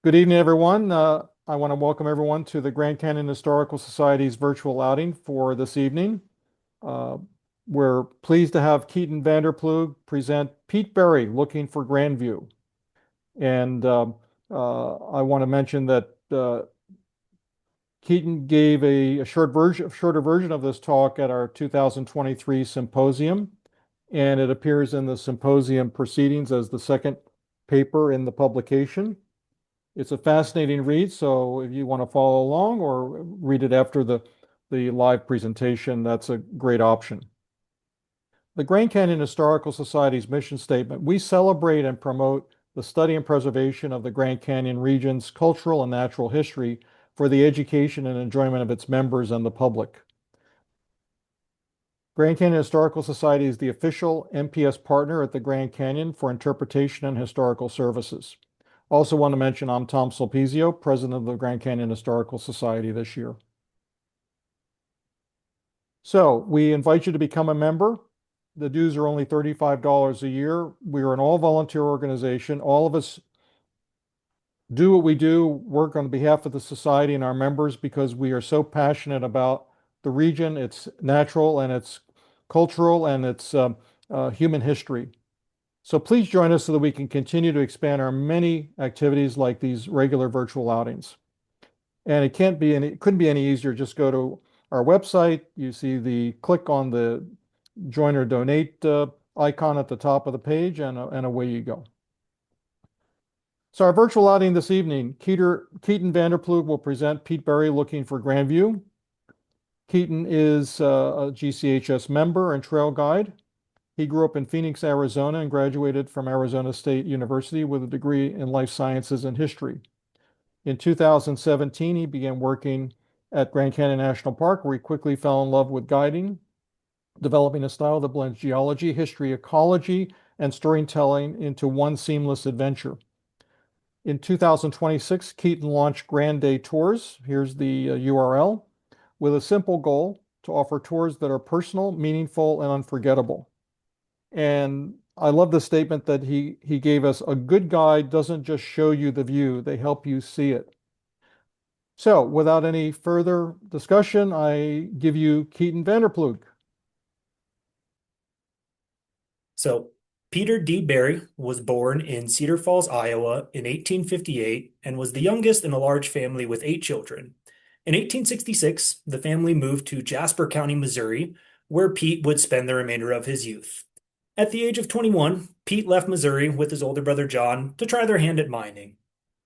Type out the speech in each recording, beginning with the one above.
Good evening, everyone. I want to welcome everyone to the Grand Canyon Historical Society's virtual outing for this evening. Uh, we're pleased to have Keaton Vanderploeg present Pete Berry, Looking for Grandview. And I want to mention that Keaton gave a shorter version of this talk at our 2023 symposium, and it appears in the symposium proceedings as the second paper in the publication. It's a fascinating read, so if you want to follow along or read it after the live presentation, that's a great option. The Grand Canyon Historical Society's mission statement: we celebrate and promote the study and preservation of the Grand Canyon region's cultural and natural history for the education and enjoyment of its members and the public. Grand Canyon Historical Society is the official MPS partner at the Grand Canyon for interpretation and historical services. Also want to mention I'm Tom Sulpizio, president of the Grand Canyon Historical Society this year. So we invite you to become a member. The dues are only $35 a year. We are an all-volunteer organization. All of us do what we do, work on behalf of the society and our members because we are so passionate about the region, its natural and its cultural and its human history. So please join us so that we can continue to expand our many activities like these regular virtual outings. And it couldn't be any easier. Just go to our website. You see the click on the join or donate icon at the top of the page, and away you go. So our virtual outing this evening, Keaton Vanderploeg will present Pete Berry, Looking for Grandview. Keaton is a GCHS member and trail guide. He grew up in Phoenix, Arizona, and graduated from Arizona State University with a degree in life sciences and history. In 2017, he began working at Grand Canyon National Park, where he quickly fell in love with guiding, developing a style that blends geology, history, ecology, and storytelling into one seamless adventure. In 2026, Keaton launched Grand Day Tours. Here's the URL, with a simple goal to offer tours that are personal, meaningful, and unforgettable. And I love the statement that he gave us: a good guide doesn't just show you the view, they help you see it. So without any further discussion, I give you Keaton Vanderploeg. So, Peter D. Berry was born in Cedar Falls, Iowa in 1858 and was the youngest in a large family with 8 children. In 1866, the family moved to Jasper County, Missouri, where Pete would spend the remainder of his youth. At the age of 21, Pete left Missouri with his older brother John to try their hand at mining.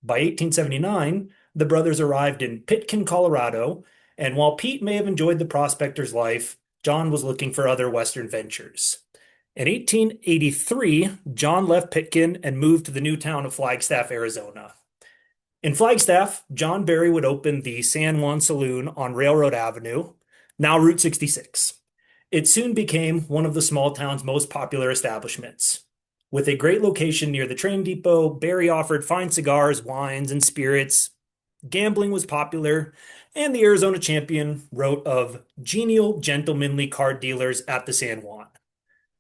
By 1879, the brothers arrived in Pitkin, Colorado, and while Pete may have enjoyed the prospector's life, John was looking for other Western ventures. In 1883, John left Pitkin and moved to the new town of Flagstaff, Arizona. In Flagstaff, John Berry would open the San Juan Saloon on Railroad Avenue, now Route 66. It soon became one of the small town's most popular establishments. With a great location near the train depot, Berry offered fine cigars, wines, and spirits. Gambling was popular, and the Arizona Champion wrote of genial, gentlemanly card dealers at the San Juan.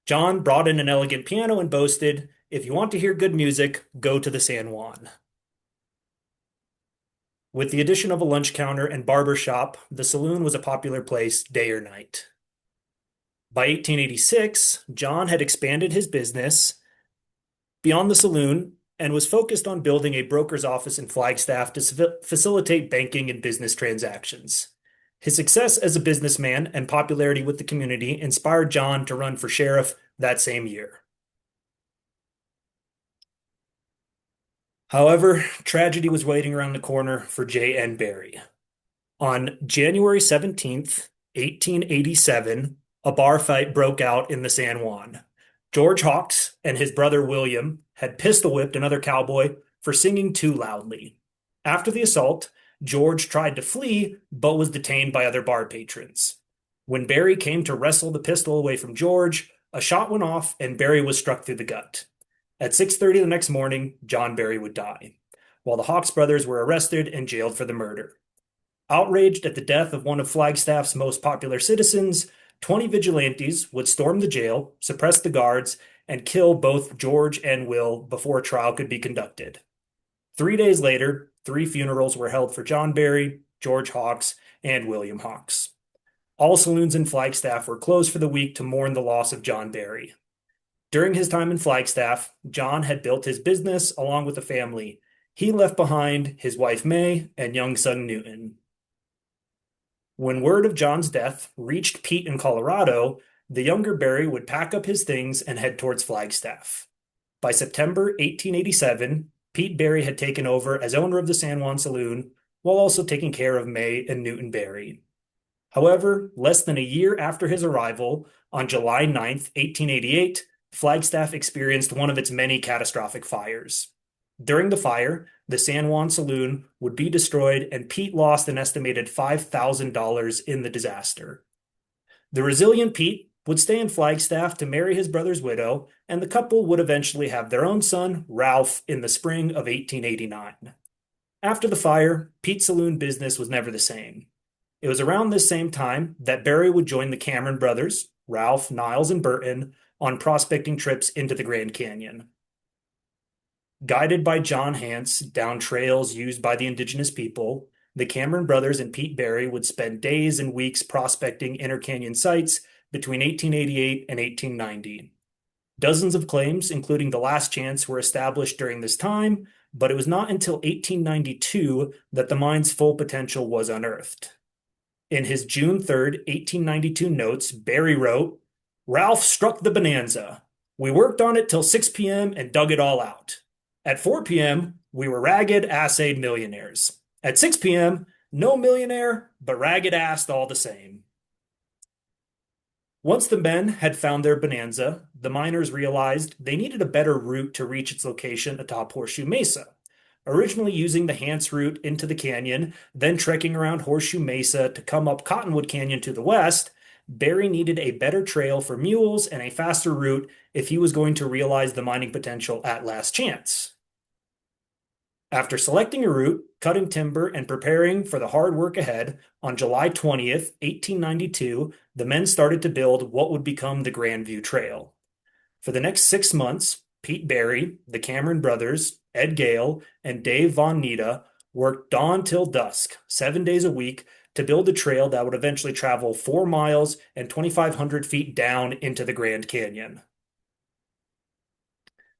John brought in an elegant piano and boasted, "If you want to hear good music, go to the San Juan." With the addition of a lunch counter and barber shop, the saloon was a popular place day or night. By 1886, John had expanded his business beyond the saloon and was focused on building a broker's office in Flagstaff to facilitate banking and business transactions. His success as a businessman and popularity with the community inspired John to run for sheriff that same year. However, tragedy was waiting around the corner for J.N. Berry. On January 17th, 1887, a bar fight broke out in the San Juan. George Hawks and his brother William had pistol whipped another cowboy for singing too loudly. After the assault, George tried to flee, but was detained by other bar patrons. When Berry came to wrestle the pistol away from George, a shot went off and Berry was struck through the gut. At 6:30 the next morning, John Berry would die, while the Hawks brothers were arrested and jailed for the murder. Outraged at the death of one of Flagstaff's most popular citizens, 20 vigilantes would storm the jail, suppress the guards, and kill both George and Will before trial could be conducted. 3 days later, three funerals were held for John Barry, George Hawks, and William Hawks. All saloons in Flagstaff were closed for the week to mourn the loss of John Barry. During his time in Flagstaff, John had built his business along with the family. He left behind his wife May and young son Newton. When word of John's death reached Pete in Colorado, the younger Barry would pack up his things and head towards Flagstaff. By September 1887, Pete Barry had taken over as owner of the San Juan Saloon while also taking care of May and Newton Barry. However, less than a year after his arrival, on July 9th, 1888, Flagstaff experienced one of its many catastrophic fires. During the fire, the San Juan Saloon would be destroyed and Pete lost an estimated $5,000 in the disaster. The resilient Pete would stay in Flagstaff to marry his brother's widow, and the couple would eventually have their own son, Ralph, in the spring of 1889. After the fire, Pete's saloon business was never the same. It was around this same time that Barry would join the Cameron brothers, Ralph, Niles, and Burton, on prospecting trips into the Grand Canyon. Guided by John Hance down trails used by the indigenous people, the Cameron brothers and Pete Barry would spend days and weeks prospecting inter-canyon sites between 1888 and 1890. Dozens of claims, including the Last Chance, were established during this time, but it was not until 1892 that the mine's full potential was unearthed. In his June 3rd, 1892 notes, Barry wrote, "Ralph struck the bonanza. We worked on it till 6 p.m. and dug it all out. At 4 p.m., we were ragged, assayed millionaires. At 6 p.m., no millionaire, but ragged-assed all the same." Once the men had found their bonanza, the miners realized they needed a better route to reach its location atop Horseshoe Mesa. Originally using the Hance route into the canyon, then trekking around Horseshoe Mesa to come up Cottonwood Canyon to the west, Barry needed a better trail for mules and a faster route if he was going to realize the mining potential at Last Chance. After selecting a route, cutting timber, and preparing for the hard work ahead, on July 20th, 1892, the men started to build what would become the Grandview Trail. For the next 6 months, Pete Barry, the Cameron brothers, Ed Gale, and Dave Von Nita worked dawn till dusk, 7 days a week, to build a trail that would eventually travel 4 miles and 2,500 feet down into the Grand Canyon.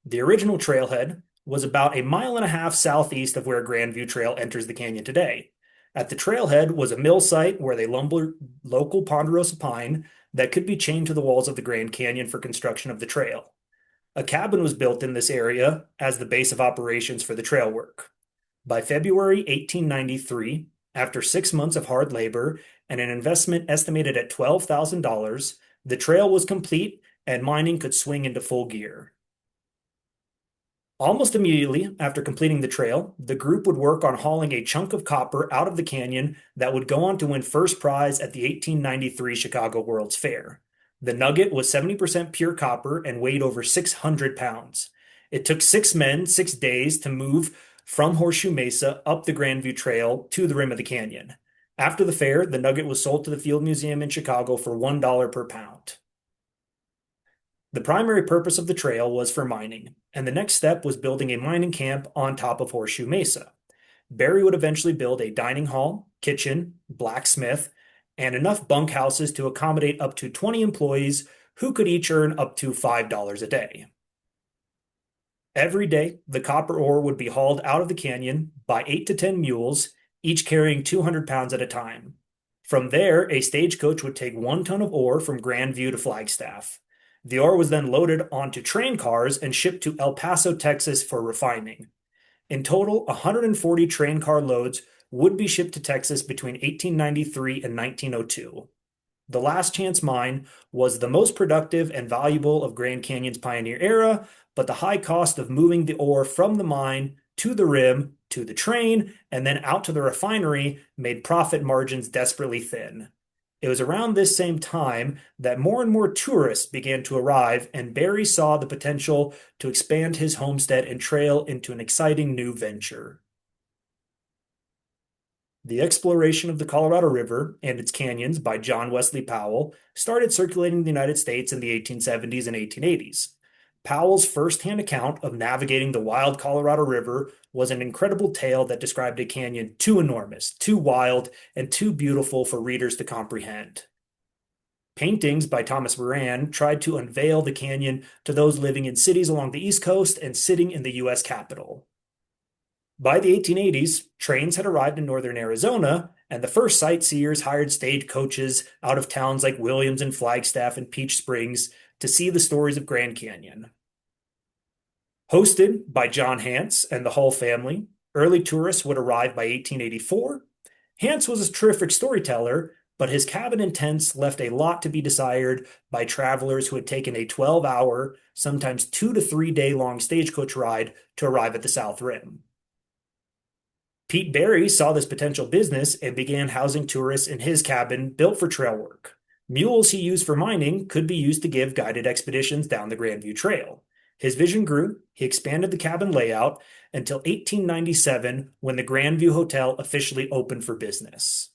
The original trailhead was about a mile and a half southeast of where Grandview Trail enters the canyon today. At the trailhead was a mill site where they lumbered local ponderosa pine that could be chained to the walls of the Grand Canyon for construction of the trail. A cabin was built in this area as the base of operations for the trail work. By February 1893, after 6 months of hard labor and an investment estimated at $12,000, the trail was complete and mining could swing into full gear. Almost immediately after completing the trail, the group would work on hauling a chunk of copper out of the canyon that would go on to win first prize at the 1893 Chicago World's Fair. The nugget was 70% pure copper and weighed over 600 pounds. It took 6 men 6 days to move from Horseshoe Mesa up the Grandview Trail to the rim of the canyon. After the fair, the nugget was sold to the Field Museum in Chicago for $1 per pound. The primary purpose of the trail was for mining, and the next step was building a mining camp on top of Horseshoe Mesa. Barry would eventually build a dining hall, kitchen, blacksmith, and enough bunkhouses to accommodate up to 20 employees who could each earn up to $5 a day. Every day, the copper ore would be hauled out of the canyon by 8 to 10 mules, each carrying 200 pounds at a time. From there, a stagecoach would take 1 ton of ore from Grandview to Flagstaff. The ore was then loaded onto train cars and shipped to El Paso, Texas for refining. In total, 140 train car loads would be shipped to Texas between 1893 and 1902. The Last Chance mine was the most productive and valuable of Grand Canyon's pioneer era, but the high cost of moving the ore from the mine to the rim, to the train, and then out to the refinery made profit margins desperately thin. It was around this same time that more and more tourists began to arrive, and Barry saw the potential to expand his homestead and trail into an exciting new venture. The exploration of the Colorado River and its canyons by John Wesley Powell started circulating the United States in the 1870s and 1880s. Powell's firsthand account of navigating the wild Colorado River was an incredible tale that described a canyon too enormous, too wild, and too beautiful for readers to comprehend. Paintings by Thomas Moran tried to unveil the canyon to those living in cities along the East Coast and sitting in the U.S. Capitol. By the 1880s, trains had arrived in northern Arizona, and the first sightseers hired stagecoaches out of towns like Williams and Flagstaff and Peach Springs to see the stories of Grand Canyon. Hosted by John Hance and the Hull family, early tourists would arrive by 1884. Hance was a terrific storyteller, but his cabin and tents left a lot to be desired by travelers who had taken a 12-hour, sometimes 2 to 3 day long stagecoach ride to arrive at the South Rim. Pete Barry saw this potential business and began housing tourists in his cabin built for trail work. Mules he used for mining could be used to give guided expeditions down the Grandview Trail. His vision grew, he expanded the cabin layout until 1897 when the Grandview Hotel officially opened for business.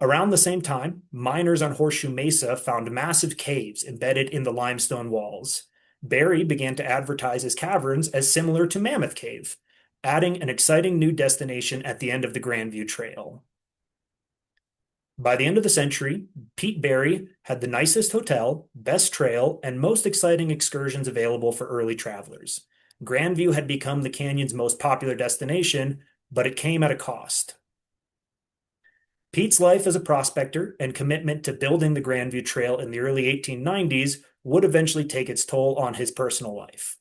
Around the same time, miners on Horseshoe Mesa found massive caves embedded in the limestone walls. Barry began to advertise his caverns as similar to Mammoth Cave, adding an exciting new destination at the end of the Grandview Trail. By the end of the century, Pete Barry had the nicest hotel, best trail, and most exciting excursions available for early travelers. Grandview had become the canyon's most popular destination, but it came at a cost. Pete's life as a prospector and commitment to building the Grandview Trail in the early 1890s would eventually take its toll on his personal life.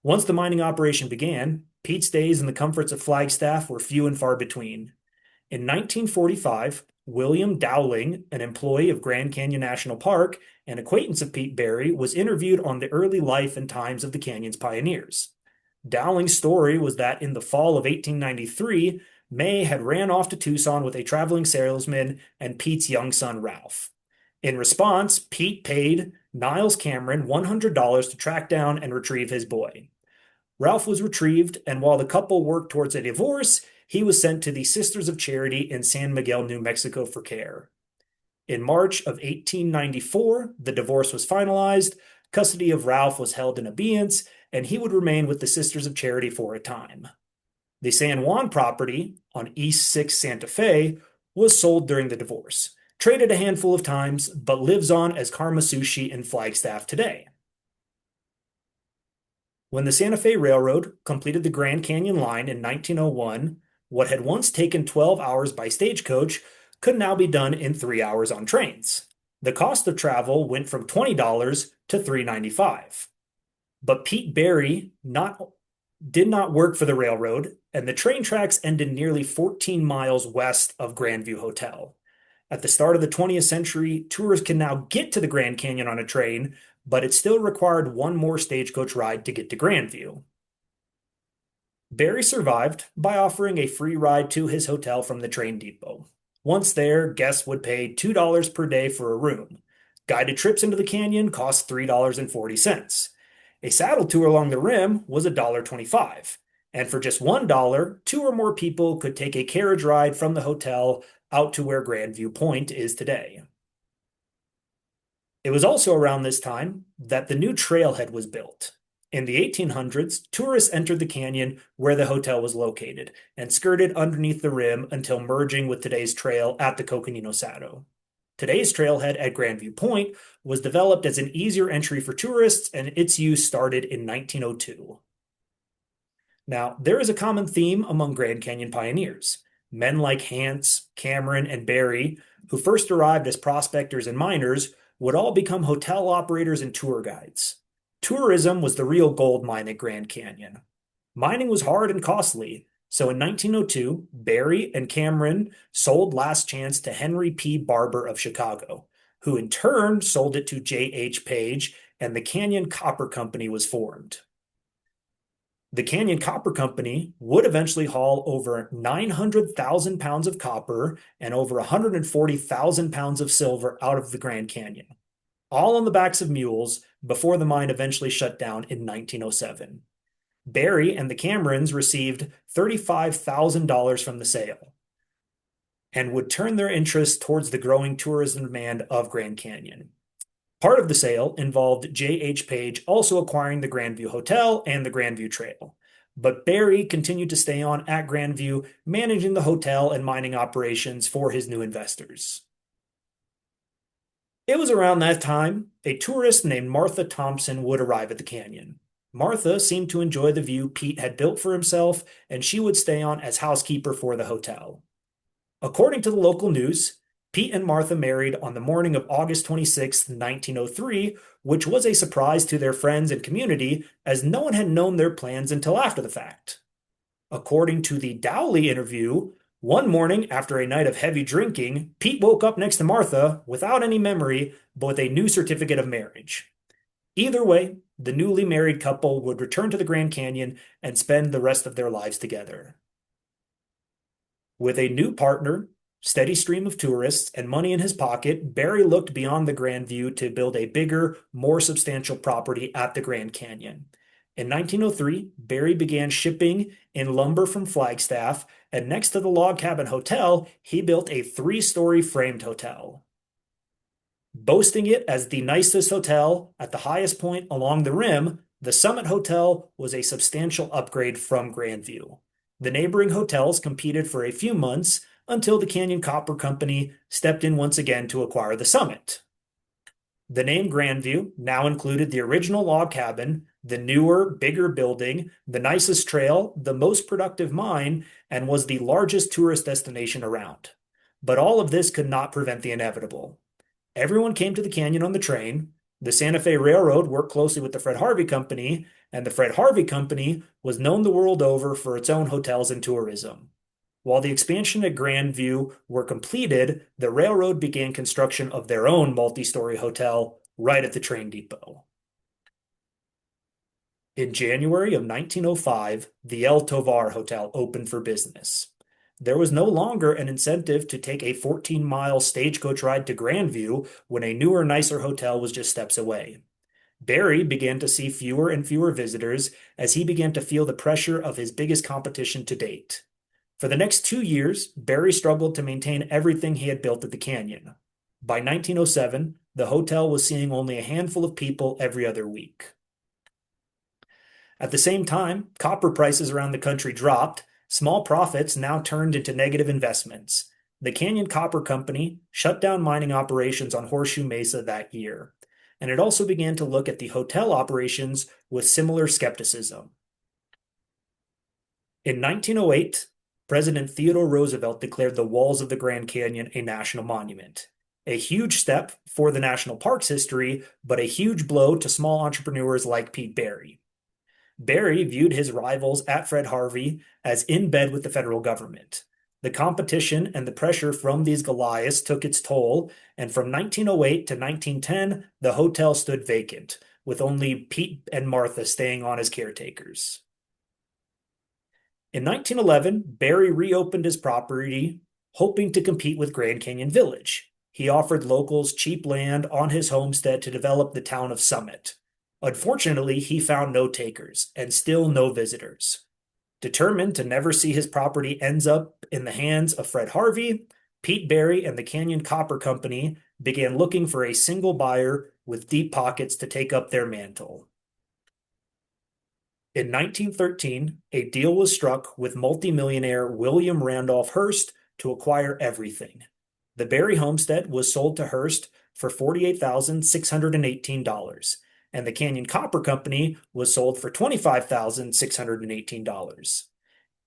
Once the mining operation began, Pete's days in the comforts of Flagstaff were few and far between. In 1945, William Dowling, an employee of Grand Canyon National Park and acquaintance of Pete Barry, was interviewed on the early life and times of the canyon's pioneers. Dowling's story was that in the fall of 1893, May had ran off to Tucson with a traveling salesman and Pete's young son, Ralph. In response, Pete paid Niles Cameron $100 to track down and retrieve his boy. Ralph was retrieved, and while the couple worked towards a divorce, he was sent to the Sisters of Charity in San Miguel, New Mexico for care. In March of 1894, the divorce was finalized, custody of Ralph was held in abeyance, and he would remain with the Sisters of Charity for a time. The San Juan property on East 6 Santa Fe was sold during the divorce, traded a handful of times, but lives on as Karma Sushi in Flagstaff today. When the Santa Fe Railroad completed the Grand Canyon line in 1901, what had once taken 12 hours by stagecoach could now be done in 3 hours on trains. The cost of travel went from $20 to $3.95. But Pete Barry did not work for the railroad, and the train tracks ended nearly 14 miles west of Grandview Hotel. At the start of the 20th century, tourists can now get to the Grand Canyon on a train, but it still required one more stagecoach ride to get to Grandview. Barry survived by offering a free ride to his hotel from the train depot. Once there, guests would pay $2 per day for a room. Guided trips into the canyon cost $3.40. A saddle tour along the rim was $1.25. And for just $1, 2 or more people could take a carriage ride from the hotel out to where Grandview Point is today. It was also around this time that the new trailhead was built. In the 1800s, tourists entered the canyon where the hotel was located and skirted underneath the rim until merging with today's trail at the Coconino Sado. Today's trailhead at Grandview Point was developed as an easier entry for tourists, and its use started in 1902. Now, there is a common theme among Grand Canyon pioneers. Men like Hance, Cameron, and Barry, who first arrived as prospectors and miners, would all become hotel operators and tour guides. Tourism was the real gold mine at Grand Canyon. Mining was hard and costly, so in 1902, Barry and Cameron sold Last Chance to Henry P. Barber of Chicago, who in turn sold it to J.H. Page, and the Canyon Copper Company was formed. The Canyon Copper Company would eventually haul over 900,000 pounds of copper and over 140,000 pounds of silver out of the Grand Canyon, all on the backs of mules before the mine eventually shut down in 1907. Barry and the Camerons received $35,000 from the sale and would turn their interest towards the growing tourism demand of Grand Canyon. Part of the sale involved J.H. Page also acquiring the Grandview Hotel and the Grandview Trail. But Barry continued to stay on at Grandview, managing the hotel and mining operations for his new investors. It was around that time a tourist named Martha Thompson would arrive at the canyon. Martha seemed to enjoy the view Pete had built for himself, and she would stay on as housekeeper for the hotel. According to the local news, Pete and Martha married on the morning of August 26, 1903, which was a surprise to their friends and community, as no one had known their plans until after the fact. According to the Dowley interview, one morning after a night of heavy drinking, Pete woke up next to Martha without any memory, but with a new certificate of marriage. Either way, the newly married couple would return to the Grand Canyon and spend the rest of their lives together. With a new partner, steady stream of tourists, and money in his pocket, Barry looked beyond the Grandview to build a bigger, more substantial property at the Grand Canyon. In 1903, Barry began shipping in lumber from Flagstaff, and next to the log cabin hotel, he built a three-story framed hotel. Boasting it as the nicest hotel at the highest point along the rim, the Summit Hotel was a substantial upgrade from Grandview. The neighboring hotels competed for a few months until the Canyon Copper Company stepped in once again to acquire the Summit. The name Grandview now included the original log cabin, the newer, bigger building, the nicest trail, the most productive mine, and was the largest tourist destination around. But all of this could not prevent the inevitable. Everyone came to the canyon on the train. The Santa Fe Railroad worked closely with the Fred Harvey Company, and the Fred Harvey Company was known the world over for its own hotels and tourism. While the expansion at Grandview were completed, the railroad began construction of their own multi-story hotel right at the train depot. In January of 1905, the El Tovar Hotel opened for business. There was no longer an incentive to take a 14-mile stagecoach ride to Grandview when a newer, nicer hotel was just steps away. Barry began to see fewer and fewer visitors as he began to feel the pressure of his biggest competition to date. For the next 2 years, Barry struggled to maintain everything he had built at the canyon. By 1907, the hotel was seeing only a handful of people every other week. At the same time, copper prices around the country dropped. Small profits now turned into negative investments. The Canyon Copper Company shut down mining operations on Horseshoe Mesa that year, and it also began to look at the hotel operations with similar skepticism. In 1908, President Theodore Roosevelt declared the walls of the Grand Canyon a national monument. A huge step for the national park's history, but a huge blow to small entrepreneurs like Pete Barry. Barry viewed his rivals at Fred Harvey as in bed with the federal government. The competition and the pressure from these Goliaths took its toll, and from 1908 to 1910, the hotel stood vacant, with only Pete and Martha staying on as caretakers. In 1911, Barry reopened his property, hoping to compete with Grand Canyon Village. He offered locals cheap land on his homestead to develop the town of Summit. Unfortunately, he found no takers and still no visitors. Determined to never see his property ends up in the hands of Fred Harvey, Pete Barry and the Canyon Copper Company began looking for a single buyer with deep pockets to take up their mantle. In 1913, a deal was struck with multimillionaire William Randolph Hearst to acquire everything. The Barry homestead was sold to Hearst for $48,618, and the Canyon Copper Company was sold for $25,618.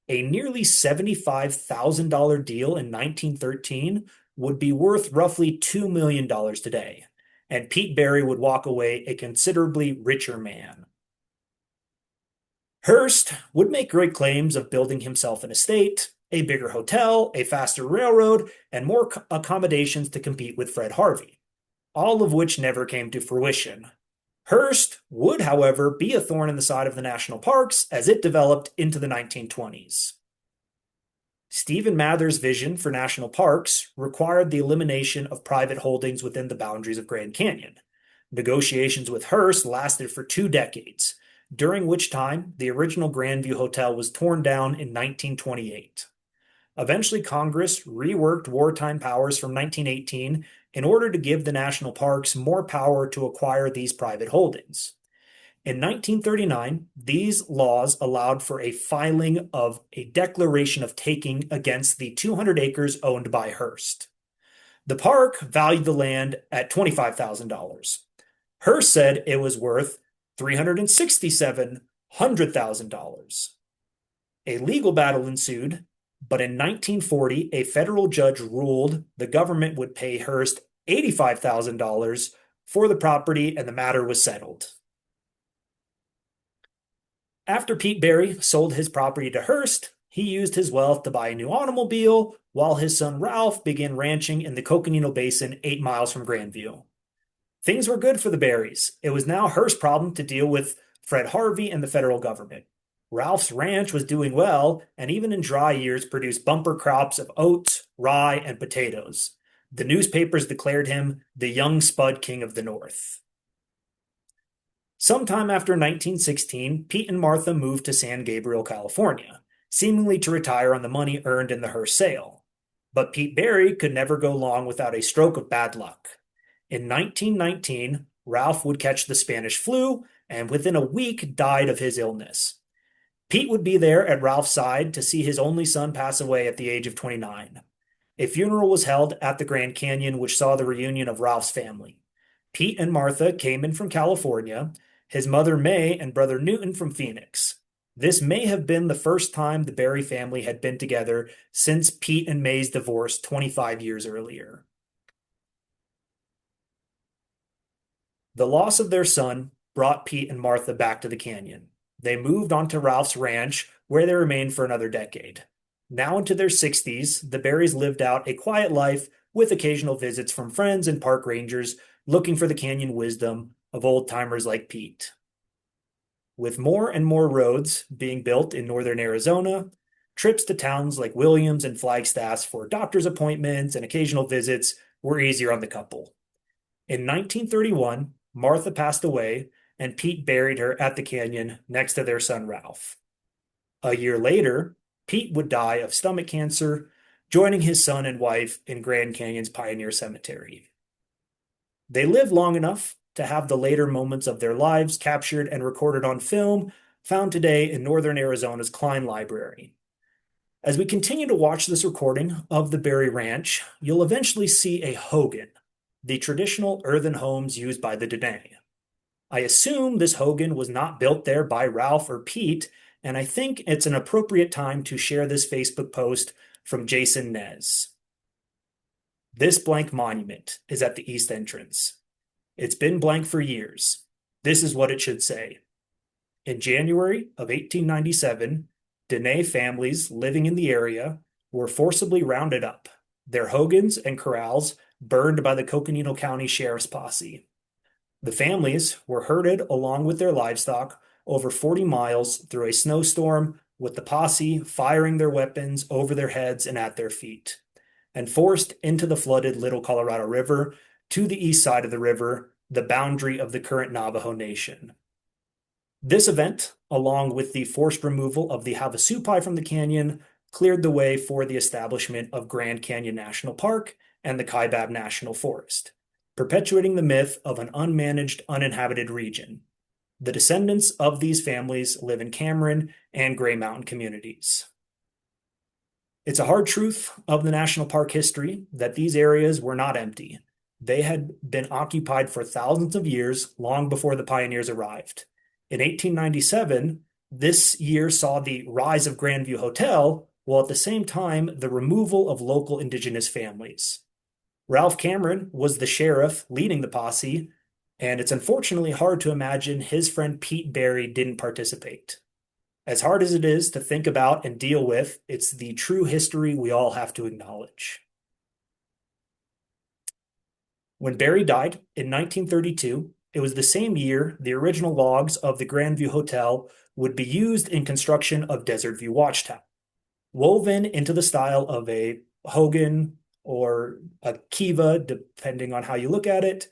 A nearly $75,000 deal in 1913 would be worth roughly $2 million today, and Pete Barry would walk away a considerably richer man. Hearst would make great claims of building himself an estate, a bigger hotel, a faster railroad, and more accommodations to compete with Fred Harvey, all of which never came to fruition. Hearst would, however, be a thorn in the side of the national parks as it developed into the 1920s. Stephen Mather's vision for national parks required the elimination of private holdings within the boundaries of Grand Canyon. Negotiations with Hearst lasted for 2 decades, during which time the original Grandview Hotel was torn down in 1928. Eventually, Congress reworked wartime powers from 1918 in order to give the national parks more power to acquire these private holdings. In 1939, these laws allowed for a filing of a declaration of taking against the 200 acres owned by Hearst. The park valued the land at $25,000. Hearst said it was worth $367,000. A legal battle ensued, but in 1940, a federal judge ruled the government would pay Hearst $85,000 for the property, and the matter was settled. After Pete Barry sold his property to Hearst, he used his wealth to buy a new automobile, while his son Ralph began ranching in the Coconino Basin 8 miles from Grandview. Things were good for the Barrys. It was now Hearst's problem to deal with Fred Harvey and the federal government. Ralph's ranch was doing well, and even in dry years produced bumper crops of oats, rye, and potatoes. The newspapers declared him the young spud king of the North. Sometime after 1916, Pete and Martha moved to San Gabriel, California, seemingly to retire on the money earned in the Hearst sale. But Pete Barry could never go long without a stroke of bad luck. In 1919, Ralph would catch the Spanish flu and within a week died of his illness. Pete would be there at Ralph's side to see his only son pass away at the age of 29. A funeral was held at the Grand Canyon, which saw the reunion of Ralph's family. Pete and Martha came in from California, his mother May and brother Newton from Phoenix. This may have been the first time the Barry family had been together since Pete and May's divorce 25 years earlier. The loss of their son brought Pete and Martha back to the canyon. They moved on to Ralph's ranch, where they remained for another decade. Now into their 60s, the Barrys lived out a quiet life with occasional visits from friends and park rangers looking for the canyon wisdom of old-timers like Pete. With more and more roads being built in northern Arizona, trips to towns like Williams and Flagstaff for doctor's appointments and occasional visits were easier on the couple. In 1931, Martha passed away, and Pete buried her at the canyon next to their son Ralph. A year later, Pete would die of stomach cancer, joining his son and wife in Grand Canyon's Pioneer Cemetery. They lived long enough to have the later moments of their lives captured and recorded on film, found today in northern Arizona's Klein Library. As we continue to watch this recording of the Barry Ranch, you'll eventually see a hogan, the traditional earthen homes used by the Dene. I assume this hogan was not built there by Ralph or Pete, and I think it's an appropriate time to share this Facebook post from Jason Nez. This blank monument is at the east entrance. It's been blank for years. This is what it should say. In January of 1897, Dene families living in the area were forcibly rounded up, their hogans and corrals burned by the Coconino County Sheriff's Posse. The families were herded along with their livestock over 40 miles through a snowstorm, with the posse firing their weapons over their heads and at their feet, and forced into the flooded Little Colorado River to the east side of the river, the boundary of the current Navajo Nation. This event, along with the forced removal of the Havasupai from the canyon, cleared the way for the establishment of Grand Canyon National Park and the Kaibab National Forest, perpetuating the myth of an unmanaged, uninhabited region. The descendants of these families live in Cameron and Gray Mountain communities. It's a hard truth of the national park history that these areas were not empty. They had been occupied for thousands of years, long before the pioneers arrived. In 1897, this year saw the rise of Grandview Hotel, while at the same time, the removal of local indigenous families. Ralph Cameron was the sheriff leading the posse, and it's unfortunately hard to imagine his friend Pete Barry didn't participate. As hard as it is to think about and deal with, it's the true history we all have to acknowledge. When Barry died in 1932, it was the same year the original logs of the Grandview Hotel would be used in construction of Desert View Watchtower, woven into the style of a hogan or a kiva, depending on how you look at it.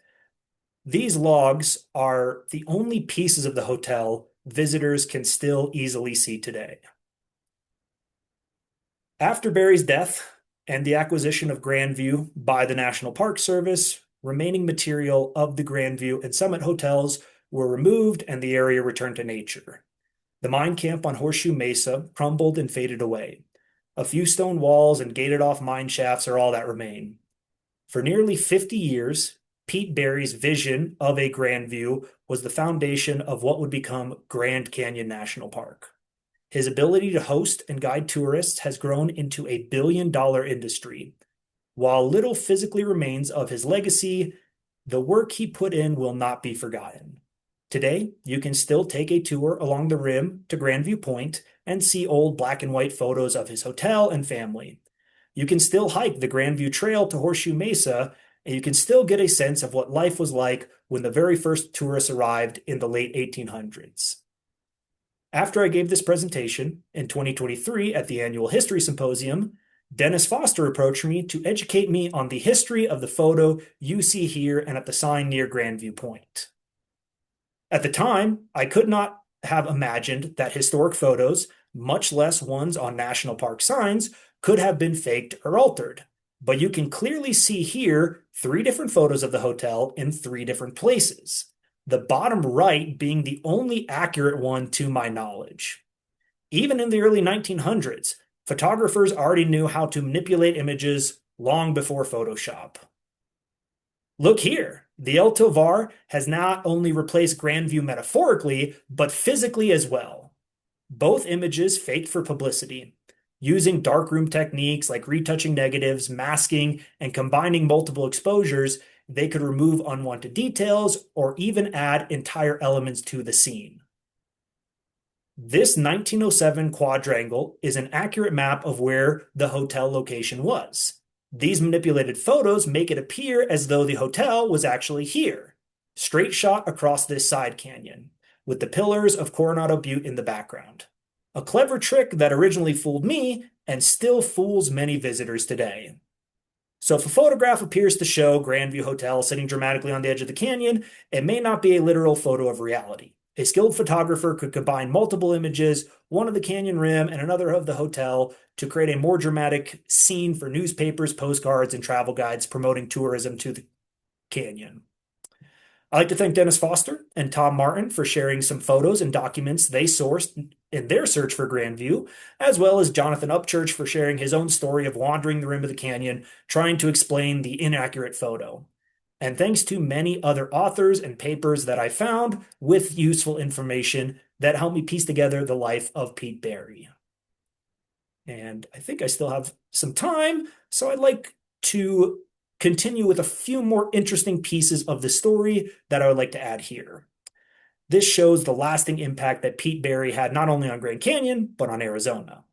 These logs are the only pieces of the hotel visitors can still easily see today. After Barry's death and the acquisition of Grandview by the National Park Service, remaining material of the Grandview and Summit hotels were removed and the area returned to nature. The mine camp on Horseshoe Mesa crumbled and faded away. A few stone walls and gated off mine shafts are all that remain. For nearly 50 years, Pete Barry's vision of a Grandview was the foundation of what would become Grand Canyon National Park. His ability to host and guide tourists has grown into a billion-dollar industry. While little physically remains of his legacy, the work he put in will not be forgotten. Today, you can still take a tour along the rim to Grandview Point and see old black and white photos of his hotel and family. You can still hike the Grandview Trail to Horseshoe Mesa, and you can still get a sense of what life was like when the very first tourists arrived in the late 1800s. After I gave this presentation in 2023 at the annual History Symposium, Dennis Foster approached me to educate me on the history of the photo you see here and at the sign near Grandview Point. At the time, I could not have imagined that historic photos, much less ones on national park signs, could have been faked or altered. But you can clearly see here 3 different photos of the hotel in 3 different places, the bottom right being the only accurate one to my knowledge. Even in the early 1900s, photographers already knew how to manipulate images long before Photoshop. Look here, the El Tovar has not only replaced Grandview metaphorically, but physically as well. Both images faked for publicity. Using darkroom techniques like retouching negatives, masking, and combining multiple exposures, they could remove unwanted details or even add entire elements to the scene. This 1907 quadrangle is an accurate map of where the hotel location was. These manipulated photos make it appear as though the hotel was actually here, straight shot across this side canyon, with the pillars of Coronado Butte in the background. A clever trick that originally fooled me and still fools many visitors today. So if a photograph appears to show Grandview Hotel sitting dramatically on the edge of the canyon, it may not be a literal photo of reality. A skilled photographer could combine multiple images, one of the canyon rim and another of the hotel, to create a more dramatic scene for newspapers, postcards, and travel guides promoting tourism to the canyon. I'd like to thank Dennis Foster and Tom Martin for sharing some photos and documents they sourced in their search for Grandview, as well as Jonathan Upchurch for sharing his own story of wandering the rim of the canyon, trying to explain the inaccurate photo. And thanks to many other authors and papers that I found with useful information that helped me piece together the life of Pete Barry. And I think I still have some time, so I'd like to continue with a few more interesting pieces of the story that I would like to add here. This shows the lasting impact that Pete Barry had not only on Grand Canyon, but on Arizona.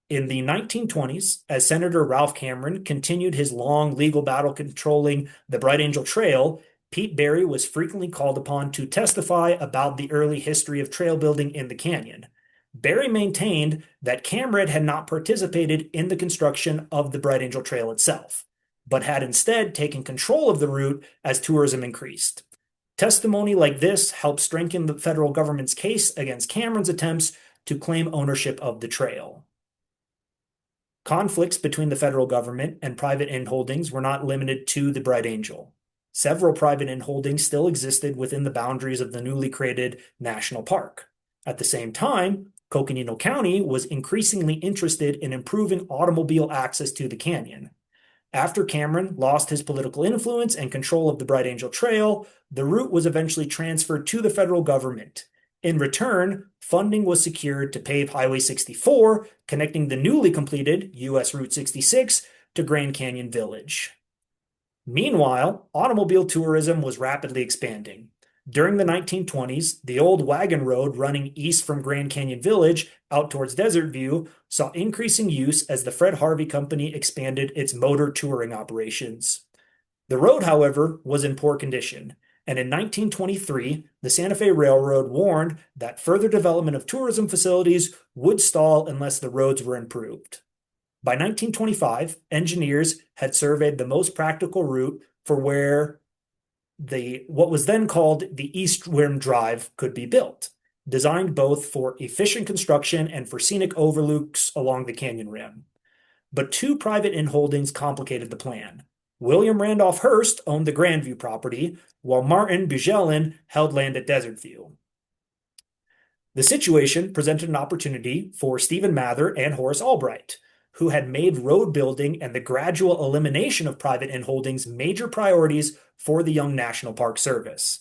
In the 1920s, as Senator Ralph Cameron continued his long legal battle controlling the Bright Angel Trail, Pete Barry was frequently called upon to testify about the early history of trail building in the canyon. Barry maintained that Cameron had not participated in the construction of the Bright Angel Trail itself, but had instead taken control of the route as tourism increased. Testimony like this helped strengthen the federal government's case against Cameron's attempts to claim ownership of the trail. Conflicts between the federal government and private inholdings were not limited to the Bright Angel. Several private inholdings still existed within the boundaries of the newly created national park. At the same time, Coconino County was increasingly interested in improving automobile access to the canyon. After Cameron lost his political influence and control of the Bright Angel Trail, the route was eventually transferred to the federal government. In return, funding was secured to pave Highway 64, connecting the newly completed U.S. Route 66 to Grand Canyon Village. Meanwhile, automobile tourism was rapidly expanding. During the 1920s, the old wagon road running east from Grand Canyon Village out towards Desert View saw increasing use as the Fred Harvey Company expanded its motor touring operations. The road, however, was in poor condition, and in 1923, the Santa Fe Railroad warned that further development of tourism facilities would stall unless the roads were improved. By 1925, engineers had surveyed the most practical route for where what was then called the East Rim Drive could be built. designed both for efficient construction and for scenic overlooks along the canyon rim. But two private inholdings complicated the plan. William Randolph Hearst owned the Grandview property, while Martin Bugelin held land at Desert View. The situation presented an opportunity for Stephen Mather and Horace Albright, who had made road building and the gradual elimination of private inholdings major priorities for the young National Park Service.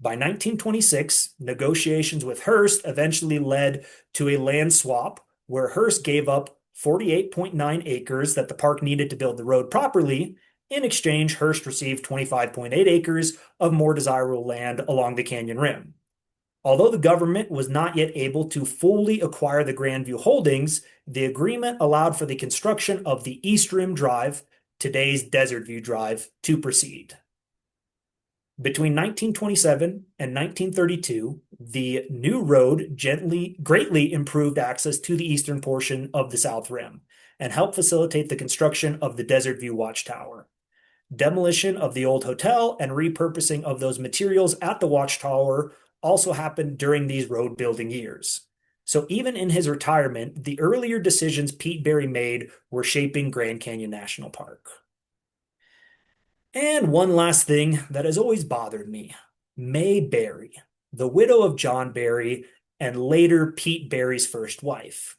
By 1926, negotiations with Hearst eventually led to a land swap where Hearst gave up 48.9 acres that the park needed to build the road properly. In exchange, Hearst received 25.8 acres of more desirable land along the canyon rim. Although the government was not yet able to fully acquire the Grandview holdings, the agreement allowed for the construction of the East Rim Drive, today's Desert View Drive, to proceed. Between 1927 and 1932, the new road greatly improved access to the eastern portion of the South Rim and helped facilitate the construction of the Desert View Watchtower. Demolition of the old hotel and repurposing of those materials at the Watchtower also happened during these road building years. So even in his retirement, the earlier decisions Pete Barry made were shaping Grand Canyon National Park. And one last thing that has always bothered me, May Barry, the widow of John Barry and later Pete Barry's first wife.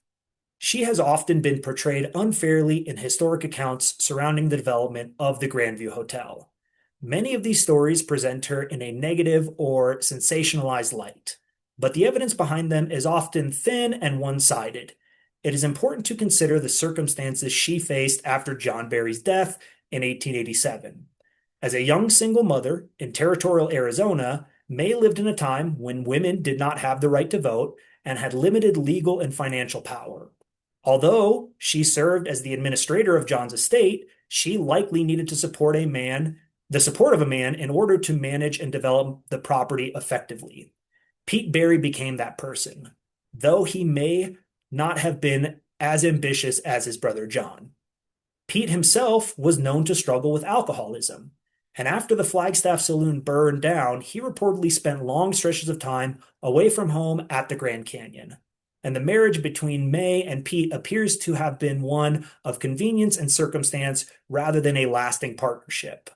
She has often been portrayed unfairly in historic accounts surrounding the development of the Grandview Hotel. Many of these stories present her in a negative or sensationalized light, but the evidence behind them is often thin and one-sided. It is important to consider the circumstances she faced after John Barry's death in 1887. As a young single mother in territorial Arizona, May lived in a time when women did not have the right to vote and had limited legal and financial power. Although she served as the administrator of John's estate, she likely needed to support the support of a man in order to manage and develop the property effectively. Pete Barry became that person, though he may not have been as ambitious as his brother John. Pete himself was known to struggle with alcoholism, and after the Flagstaff saloon burned down, he reportedly spent long stretches of time away from home at the Grand Canyon. And the marriage between May and Pete appears to have been one of convenience and circumstance rather than a lasting partnership.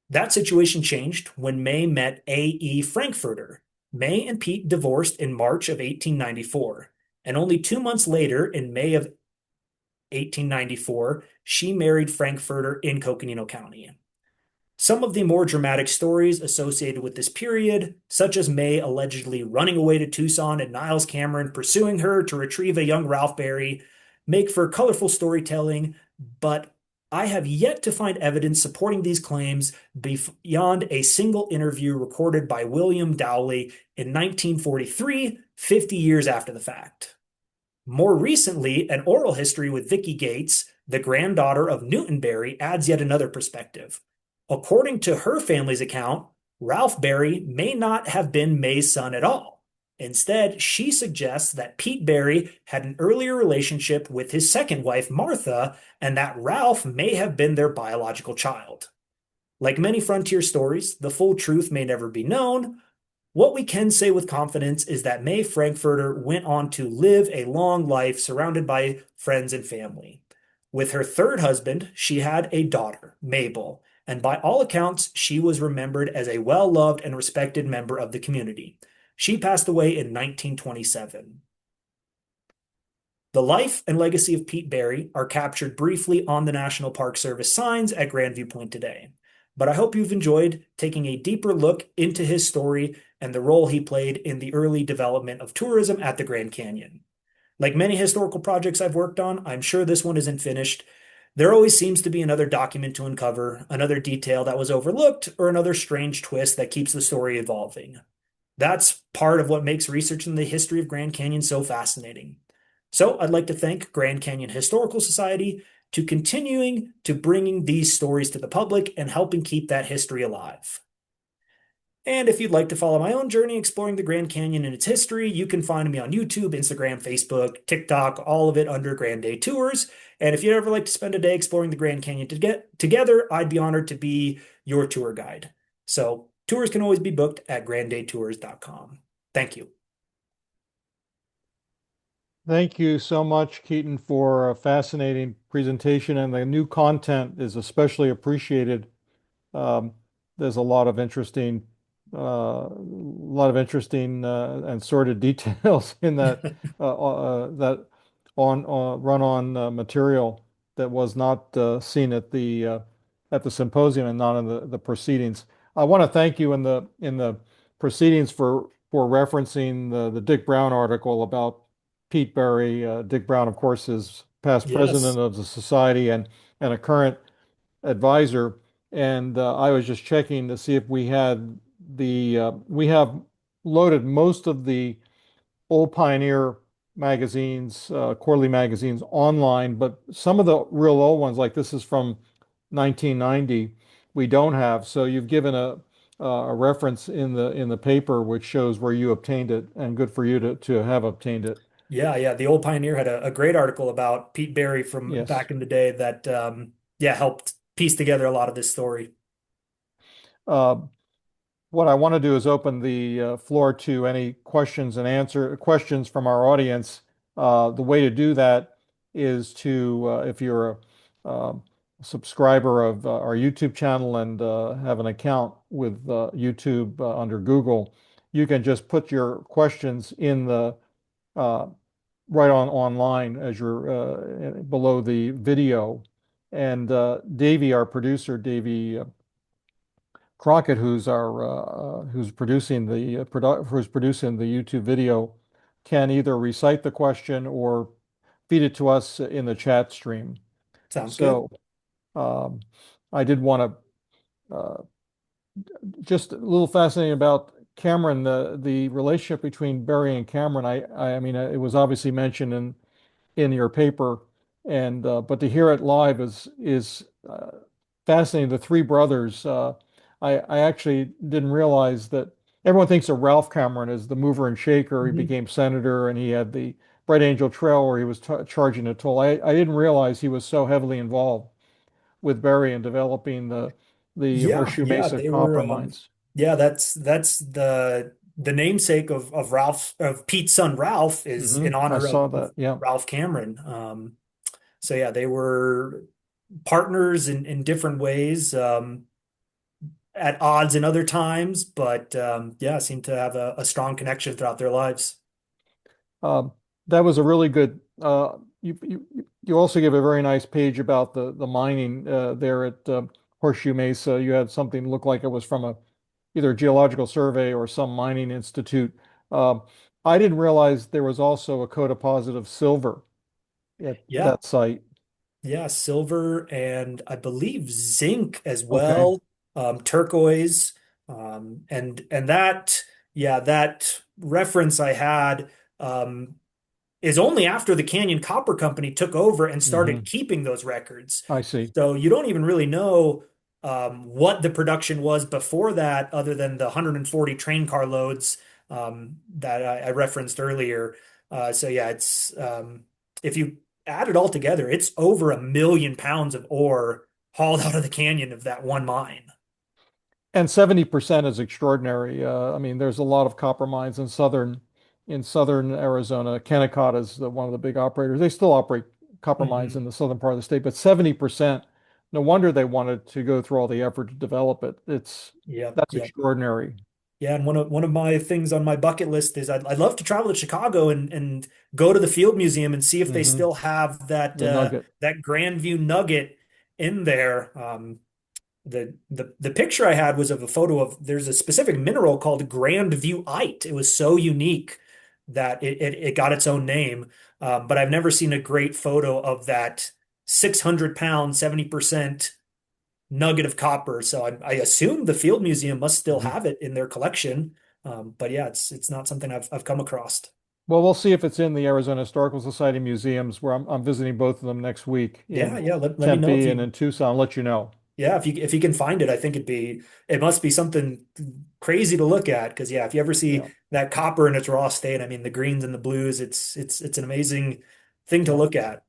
That situation changed when May met A.E. Frankfurter. May and Pete divorced in March of 1894, and only 2 months later, in May of 1894, she married Frankfurter in Coconino County. Some of the more dramatic stories associated with this period, such as May allegedly running away to Tucson and Niles Cameron pursuing her to retrieve a young Ralph Barry, make for colorful storytelling, but I have yet to find evidence supporting these claims beyond a single interview recorded by William Dowley in 1943, 50 years after the fact. More recently, an oral history with Vicki Gates, the granddaughter of Newton Barry, adds yet another perspective. According to her family's account, Ralph Barry may not have been May's son at all. Instead, she suggests that Pete Barry had an earlier relationship with his second wife, Martha, and that Ralph may have been their biological child. Like many frontier stories, the full truth may never be known. What we can say with confidence is that May Frankfurter went on to live a long life surrounded by friends and family. With her third husband, she had a daughter, Mabel, and by all accounts, she was remembered as a well-loved and respected member of the community. She passed away in 1927. The life and legacy of Pete Barry are captured briefly on the National Park Service signs at Grandview Point today. But I hope you've enjoyed taking a deeper look into his story and the role he played in the early development of tourism at the Grand Canyon. Like many historical projects I've worked on, I'm sure this one isn't finished. There always seems to be another document to uncover, another detail that was overlooked, or another strange twist that keeps the story evolving. That's part of what makes research in the history of Grand Canyon so fascinating. So I'd like to thank Grand Canyon Historical Society to continuing to bringing these stories to the public and helping keep that history alive. And if you'd like to follow my own journey exploring the Grand Canyon and its history, you can find me on YouTube, Instagram, Facebook, TikTok, all of it under Grand Day Tours. And if you'd ever like to spend a day exploring the Grand Canyon together, I'd be honored to be your tour guide. So tours can always be booked at granddaytours.com. Thank you. Thank you so much, Keaton, for a fascinating presentation, and the new content is especially appreciated. Um, there's a lot of interesting and sordid details in that on run-on material that was not seen at the symposium and not in the proceedings. I want to thank you in the proceedings for referencing the Dick Brown article about Pete Berry. Dick Brown, of course, is past Yes. president of the society and a current advisor. And I was just checking to see if we have loaded most of the old Pioneer magazines, quarterly magazines online, but some of the real old ones, like this is from 1990, we don't have. So you've given a reference in the paper which shows where you obtained it, and good for you to have obtained it. Yeah, yeah. The Old Pioneer had a great article about Pete Berry from Yes. back in the day that yeah, helped piece together a lot of this story. Uh, What I want to do is open the floor to any questions from our audience. The way to do that is if you're a subscriber of our YouTube channel and have an account with YouTube under Google, you can just put your questions in the uh, right on online as you're below the video. And Davey, our producer, Davey Crockett, who's producing the YouTube video, can either recite the question or feed it to us in the chat stream. Sounds good. So um, I did want to just a little fascinating about Cameron, the relationship between Barry and Cameron. I mean, it was obviously mentioned in your paper, and but to hear it live is fascinating. The three brothers. I actually didn't realize that everyone thinks of Ralph Cameron as the mover and shaker. He Mhm. became senator, and he had the Bright Angel Trail where he was charging a toll. I didn't realize he was so heavily involved with Barry in developing the Yeah, Horseshoe yeah, Mesa they were copper mines. yeah, that's the namesake of Ralph of Pete's son Ralph is in I honor saw of that. Yeah. Ralph Cameron. So yeah, they were partners in different ways, at odds in other times, but yeah, seem to have a strong connection throughout their lives. Um, that was a really good. You also give a very nice page about the mining there at Horseshoe Mesa. You had something look like it was from either a geological survey or some mining institute. Um, I didn't realize there was also a co-deposit of silver at Yeah, that site. yeah, silver and I believe zinc as Okay. well, turquoise, and that yeah, that reference I had um, is only after the Canyon Copper Company took over and Hmm. started keeping those records. I see. So you don't even really know what the production was before that, other than the 140 train car loads that I referenced earlier. So yeah, it's if you add it all together, it's over 1 million pounds of ore hauled out of the canyon of that one mine. And 70% is extraordinary. I mean, there's a lot of copper mines in southern Arizona. Kennecott is one of the big operators. They still operate copper mines Mhm. in the southern part of the state, but 70%, no wonder they wanted to go through all the effort to develop it. Yep, That's yep. extraordinary. Yeah, and one of my things on my bucket list is I'd love to travel to Chicago and go to the Field Museum and see if they Hmm. still have The nugget. that Grandview nugget in there. The picture I had was of a photo of there's a specific mineral called Grandviewite. It was so unique that it got its own name. But I've never seen a great photo of that 600 pound, 70% nugget of copper. So I assume the Field Museum must still Hmm. have it in their collection. But yeah, it's not something I've come across. Well, we'll see if it's in the Arizona Historical Society museums where I'm visiting both of them next week Yeah, in yeah. Let me know if Tempe and you in Tucson. I'll let you know. yeah, if you can find it, I think it must be something crazy to look at. Because yeah, if you ever Yeah. see that copper in its raw state, I mean the greens and the blues, it's an amazing thing to Yeah. look at.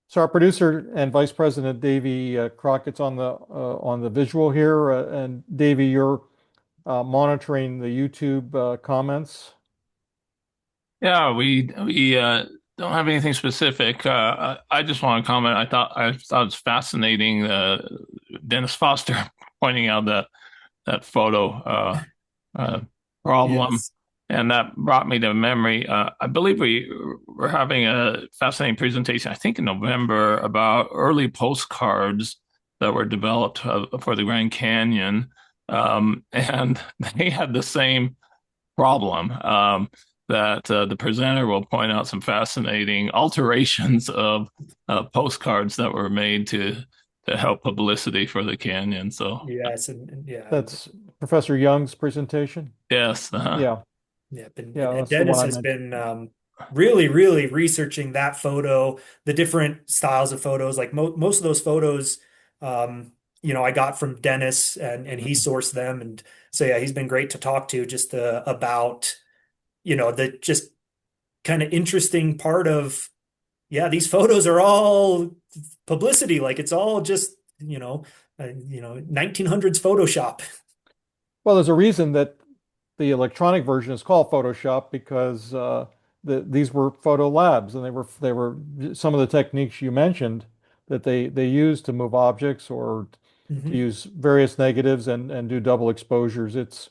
So our producer and Vice President Davey Crockett's on the visual here, and Davey, you're monitoring the YouTube comments. Yeah, we don't have anything specific. I just want to comment. I thought it's fascinating. Dennis Foster pointing out that photo uh, problem, Yes. and that brought me to memory. I believe we were having a fascinating presentation, I think in November, about early postcards that were developed for the Grand Canyon, and they had the same problem. That the presenter will point out some fascinating alterations of postcards that were made to help publicity for the canyon. So Yes, and yeah, That's Professor Young's presentation. yes, Yeah, yeah, yeah, and that's the one Dennis I has mentioned. been really, really researching that photo, the different styles of photos. Like most of those photos, I got from Dennis, and he Mhm. sourced them, and so yeah, he's been great to talk to just about the just kind of interesting part of yeah, these photos are all publicity, like it's all just 1900s Photoshop. Well, there's a reason that the electronic version is called Photoshop because these were photo labs, and they were some of the techniques you mentioned that they used to move objects or to Hmm. use various negatives and do double exposures. It's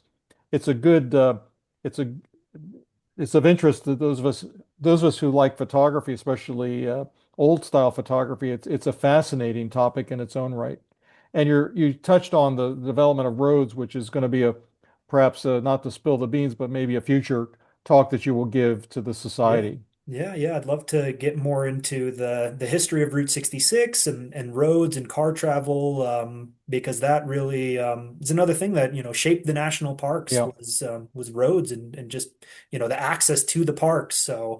a good it's a it's of interest to those of us who like photography, especially old style photography. It's a fascinating topic in its own right. And you touched on the development of roads, which is going to be a perhaps not to spill the beans, but maybe a future talk that you will give to the Yeah. society. Yeah. I'd love to get more into the history of Route 66 and roads and car travel, because that really is another thing that, shaped the national parks Yeah. was roads and just, the access to the parks. So,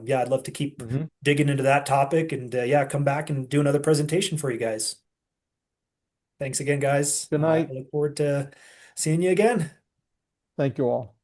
yeah, I'd love to keep Hmm. digging into that topic and yeah, come back and do another presentation for you guys. Thanks again, guys. Good I night. look forward to seeing you again. Thank you all.